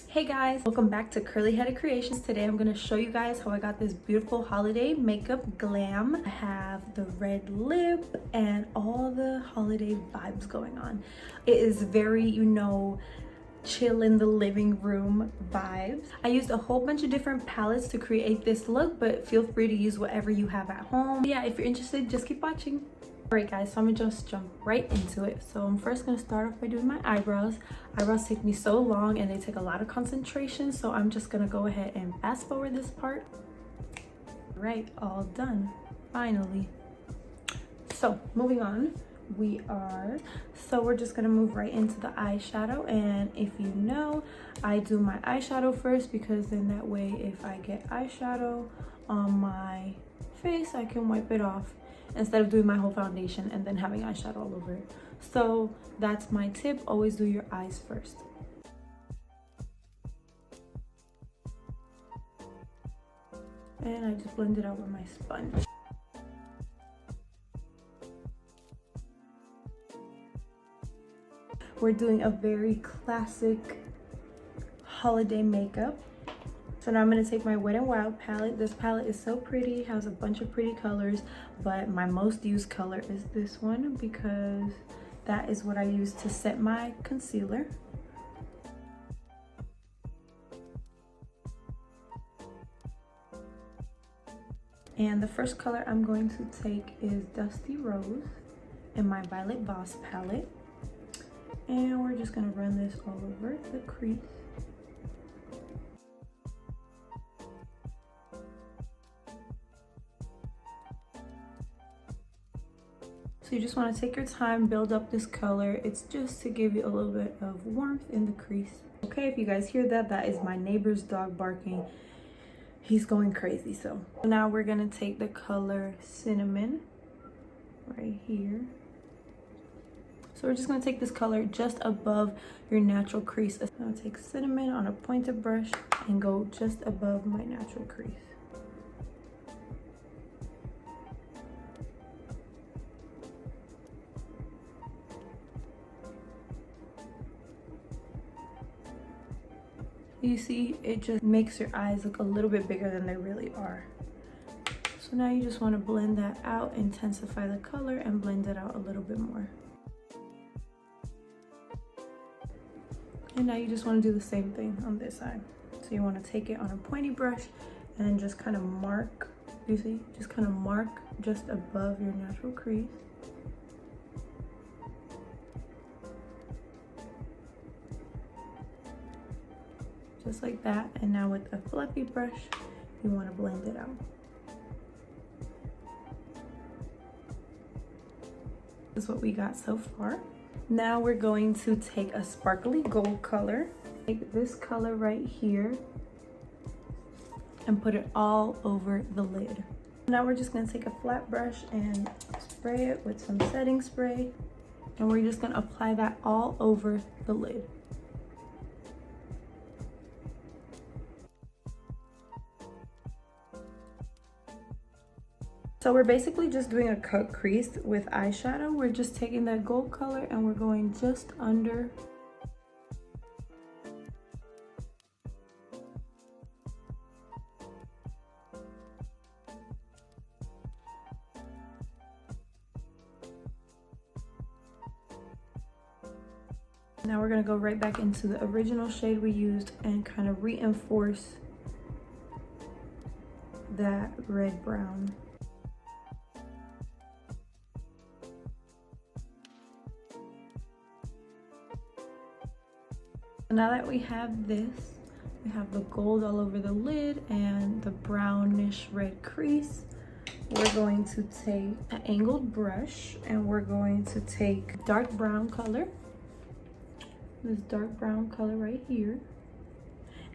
Hey guys, welcome back to Curly Headed Creations. Today I'm going to show you guys how I got this beautiful holiday makeup glam. I have the red lip and all the holiday vibes going on. It is very, you know, chill in the living room vibes. I used a whole bunch of different palettes to create this look, but feel free to use whatever you have at home. Yeah, if you're interested, just keep watching. Alright guys, so I'm gonna just jump right into it. So I'm first gonna start off by doing my eyebrows. Eyebrows take me so long and they take a lot of concentration, so I'm just gonna go ahead and fast forward this part. Right, all done, finally. So moving on, we're just gonna move right into the eyeshadow. And if you know, I do my eyeshadow first because then that way if I get eyeshadow on my face, I can wipe it off instead of doing my whole foundation and then having eyeshadow all over it. So that's my tip, always do your eyes first. And I just blend it out with my sponge. We're doing a very classic holiday makeup. So now I'm going to take my Wet n Wild palette. This palette is so pretty, has a bunch of pretty colors, but my most used color is this one because that is what I use to set my concealer. And the first color I'm going to take is Dusty Rose in my Violet Voss palette. And we're just going to run this all over the crease. So you just want to take your time, build up this color. It's just to give you a little bit of warmth in the crease. Okay, if you guys hear that, that is my neighbor's dog barking. He's going crazy. So now we're going to take the color Cinnamon right here. So we're just going to take this color just above your natural crease. I'm going to take Cinnamon on a pointed brush and go just above my natural crease. You see, it just makes your eyes look a little bit bigger than they really are. So now you just want to blend that out, intensify the color, and blend it out a little bit more. And now you just want to do the same thing on this side. So you want to take it on a pointy brush and then just kind of mark, you see, just kind of mark just above your natural crease. Just like that. And now with a fluffy brush, you want to blend it out. This is what we got so far. Now we're going to take a sparkly gold color. Take this color right here and put it all over the lid. Now we're just going to take a flat brush and spray it with some setting spray. And we're just going to apply that all over the lid. So we're basically just doing a cut crease with eyeshadow. We're just taking that gold color and we're going just under. Now we're gonna go right back into the original shade we used and kind of reinforce that red brown. Now that we have this, we have the gold all over the lid and the brownish red crease. We're going to take an angled brush and we're going to take dark brown color, this dark brown color right here,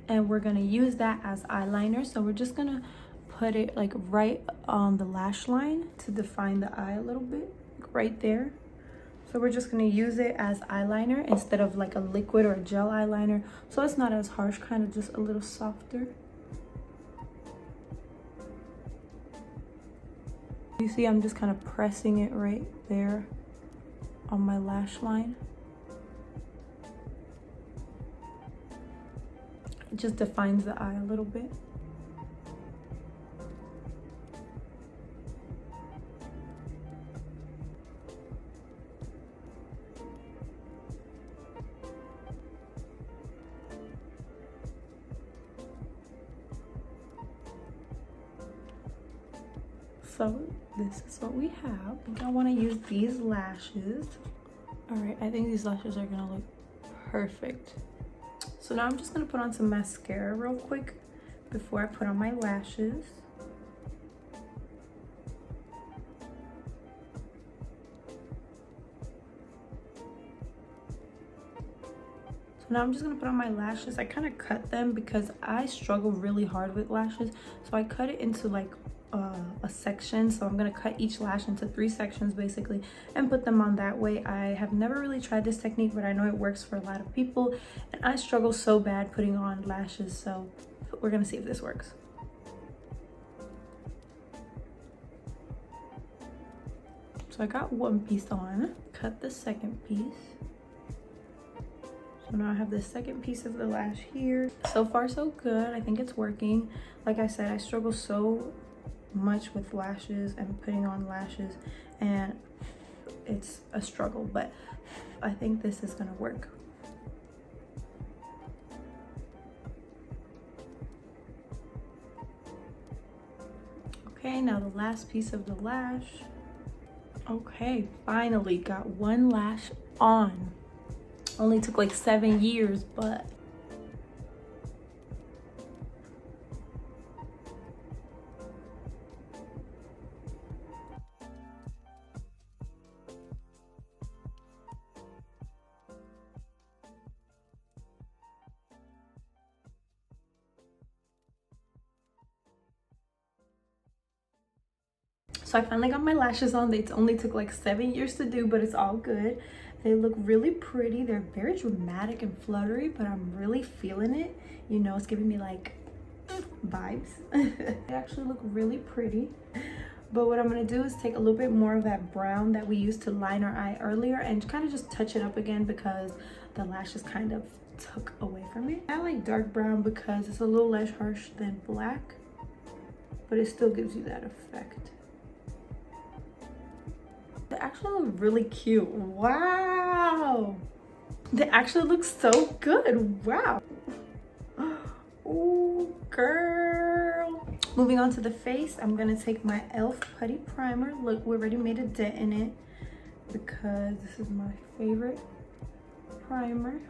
and we're gonna use that as eyeliner. So we're just gonna put it like right on the lash line to define the eye a little bit, right there. So we're just going to use it as eyeliner instead of like a liquid or a gel eyeliner. So it's not as harsh, kind of just a little softer. You see, I'm just kind of pressing it right there on my lash line. It just defines the eye a little bit. So this is what we have. I think I want to use these lashes. All right, I think these lashes are gonna look perfect. So now I'm just gonna put on some mascara real quick before I put on my lashes. So now I'm just gonna put on my lashes. I kind of cut them because I struggle really hard with lashes. So I cut it into like a section. So I'm gonna cut each lash into 3 sections basically and put them on that way. I have never really tried this technique, but I know it works for a lot of people, and I struggle so bad putting on lashes, so we're gonna see if this works. So I got one piece on, cut the second piece. So now I have the second piece of the lash here. So far so good. I think it's working. Like I said, I struggle so much with lashes and putting on lashes, and it's a struggle, but I think this is gonna work. Okay, now the last piece of the lash. Okay, finally got one lash on. Only took like 7 years, but so I finally got my lashes on. They only took like 7 years to do, but it's all good. They look really pretty. They're very dramatic and fluttery, but I'm really feeling it. You know, it's giving me like vibes. They actually look really pretty. But what I'm gonna do is take a little bit more of that brown that we used to line our eye earlier and kind of just touch it up again because the lashes kind of took away from it. I like dark brown because it's a little less harsh than black, but it still gives you that effect. They actually look really cute. Wow, they actually look so good. Wow. Oh girl. Moving on to the face, I'm gonna take my e.l.f. Putty primer. Look, we already made a dent in it because this is my favorite primer.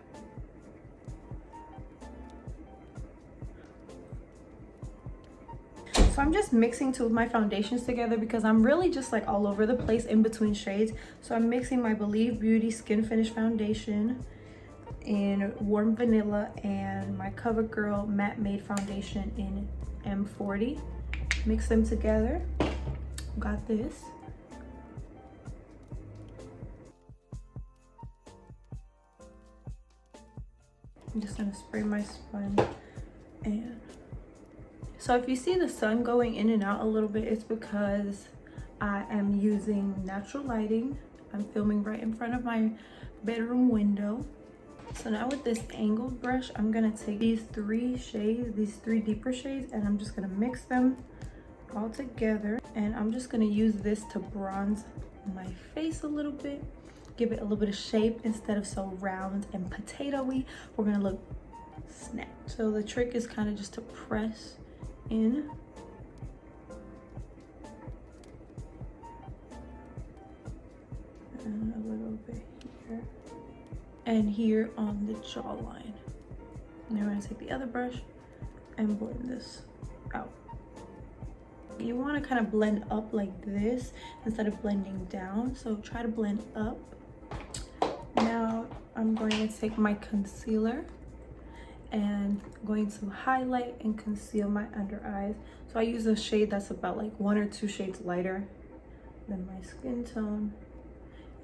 So I'm just mixing two of my foundations together because I'm really just like all over the place in between shades. So I'm mixing my Believe Beauty Skin Finish Foundation in Warm Vanilla and my CoverGirl Matte Made Foundation in M40. Mix them together. Got this. I'm just gonna spray my sponge. And so if you see the sun going in and out a little bit, it's because I am using natural lighting. I'm filming right in front of my bedroom window. So now with this angled brush, I'm gonna take these 3 shades, these 3 deeper shades, and I'm just gonna mix them all together. And I'm just gonna use this to bronze my face a little bit, give it a little bit of shape instead of so round and potato-y. We're gonna look snap. So the trick is kind of just to press in. And a little bit here. And here on the jawline. Now I'm gonna take the other brush and blend this out. You want to kind of blend up like this instead of blending down, so try to blend up. Now I'm going to take my concealer and I'm going to highlight and conceal my under eyes. So I use a shade that's about like 1 or 2 shades lighter than my skin tone.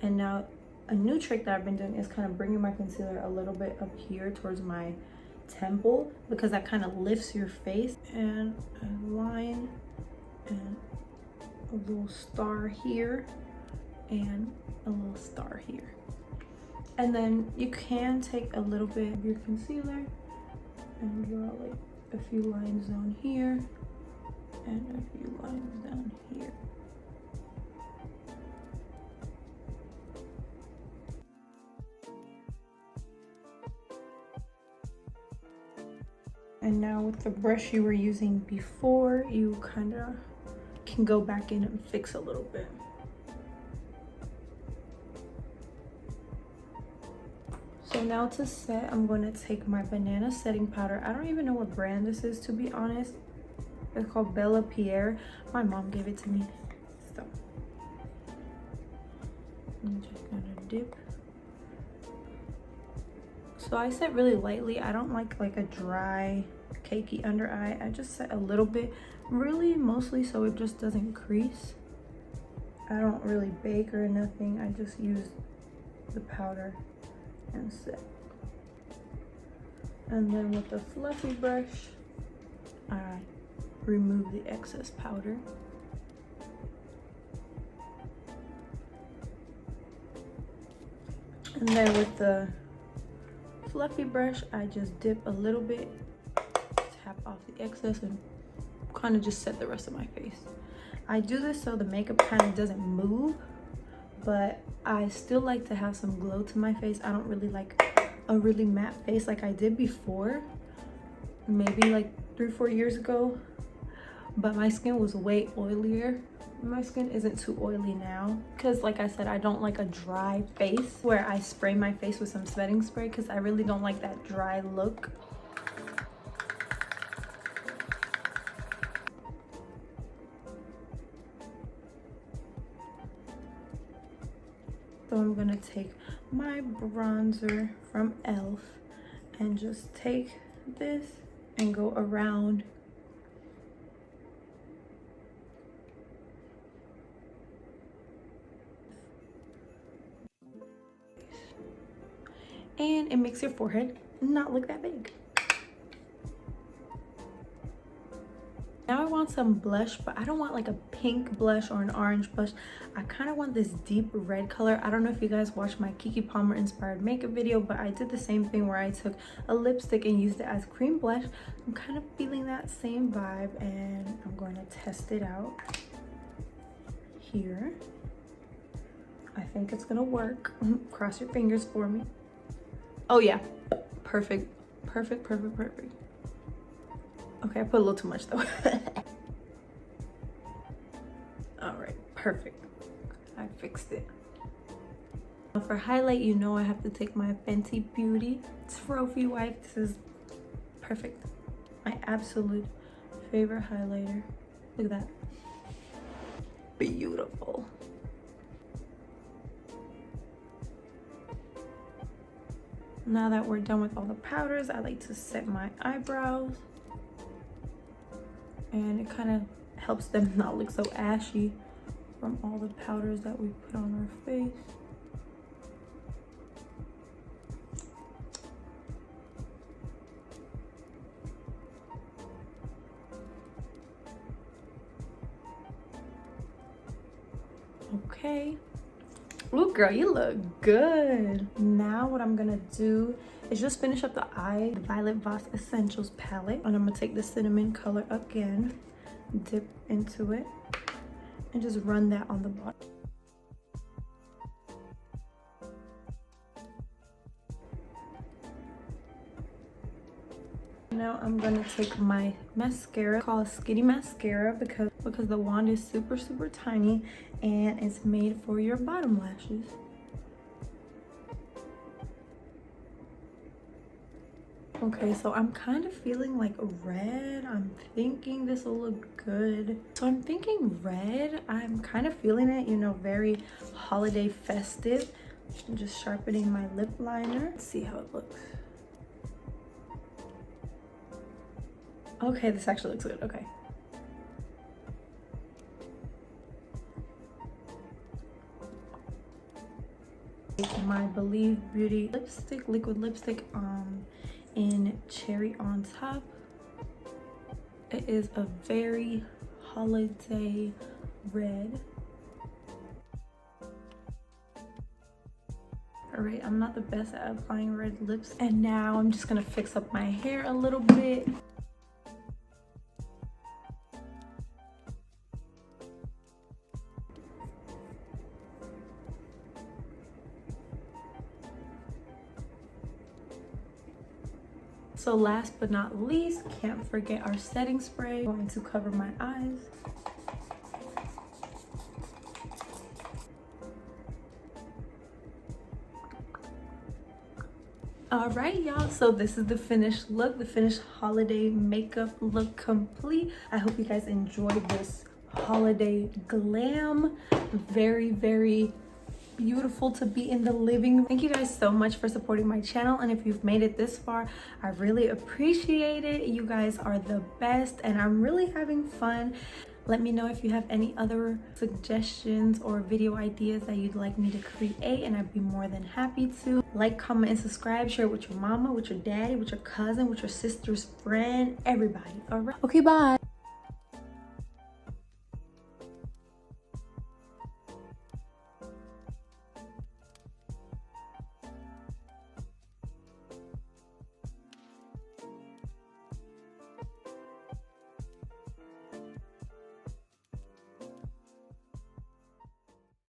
And now a new trick that I've been doing is kind of bringing my concealer a little bit up here towards my temple, because that kind of lifts your face. And a line and a little star here and a little star here. And then you can take a little bit of your concealer and draw like a few lines down here and a few lines down here. And now with the brush you were using before, you kind of can go back in and fix a little bit. So now to set, I'm going to take my banana setting powder. I don't even know what brand this is, to be honest. It's called Pierre. My mom gave it to me. So I'm just gonna dip. So I set really lightly. I don't like a dry, cakey under eye. I just set a little bit, really mostly so it just doesn't crease. I don't really bake or nothing. I just use the powder and set. And then with the fluffy brush, I remove the excess powder. And then with the fluffy brush, I just dip a little bit, tap off the excess, and kind of just set the rest of my face. I do this so the makeup kind of doesn't move, but I still like to have some glow to my face. I don't really like a really matte face like I did before, maybe like 3-4 years ago, but my skin was way oilier. My skin isn't too oily now because, like I said, I don't like a dry face where I spray my face with some setting spray, because I really don't like that dry look. So I'm gonna take my bronzer from e.l.f. and just take this and go around and it makes your forehead not look that big. Now I want some blush, but I don't want like a pink blush or an orange blush. I kind of want this deep red color. I don't know if you guys watched my Kiki Palmer inspired makeup video, but I did the same thing where I took a lipstick and used it as cream blush. I'm kind of feeling that same vibe, and I'm going to test it out here. I think it's gonna work. Cross your fingers for me. Oh yeah, perfect, perfect, perfect, perfect. Okay, I put a little too much though. All right, perfect. I fixed it. For highlight, you know I have to take my Fenty Beauty Trophy Wipe. This is perfect. My absolute favorite highlighter. Look at that. Beautiful. Now that we're done with all the powders, I like to set my eyebrows. And it kind of helps them not look so ashy from all the powders that we put on our face. Okay. Ooh, girl, you look good. Now what I'm gonna do is just finish up the eye, the Violet Voss Essentials palette. And I'm gonna take the cinnamon color again, dip into it, and just run that on the bottom. Now I'm gonna take my mascara called Skinny Mascara because the wand is super tiny and it's made for your bottom lashes. Okay, so I'm kind of feeling like red. I'm thinking this will look good. So I'm thinking red. I'm kind of feeling it, you know, very holiday festive. I'm just sharpening my lip liner. Let's see how it looks. Okay, this actually looks good. Okay. My Believe Beauty lipstick, liquid lipstick in Cherry on Top. It is a very holiday red. Alright, I'm not the best at applying red lips. And now I'm just gonna fix up my hair a little bit. So last but not least, can't forget our setting spray. I'm going to cover my eyes. All right, y'all, so this is the finished look, the finished holiday makeup look complete. I hope you guys enjoyed this holiday glam. Very, very beautiful to be in the living room. Thank you guys so much for supporting my channel, and if you've made it this far, I really appreciate it. You guys are the best, and I'm really having fun. Let me know if you have any other suggestions or video ideas that you'd like me to create, and I'd be more than happy to. Like, comment, and subscribe. Share it with your mama, with your daddy, with your cousin, with your sister's friend, everybody. All right, okay, bye.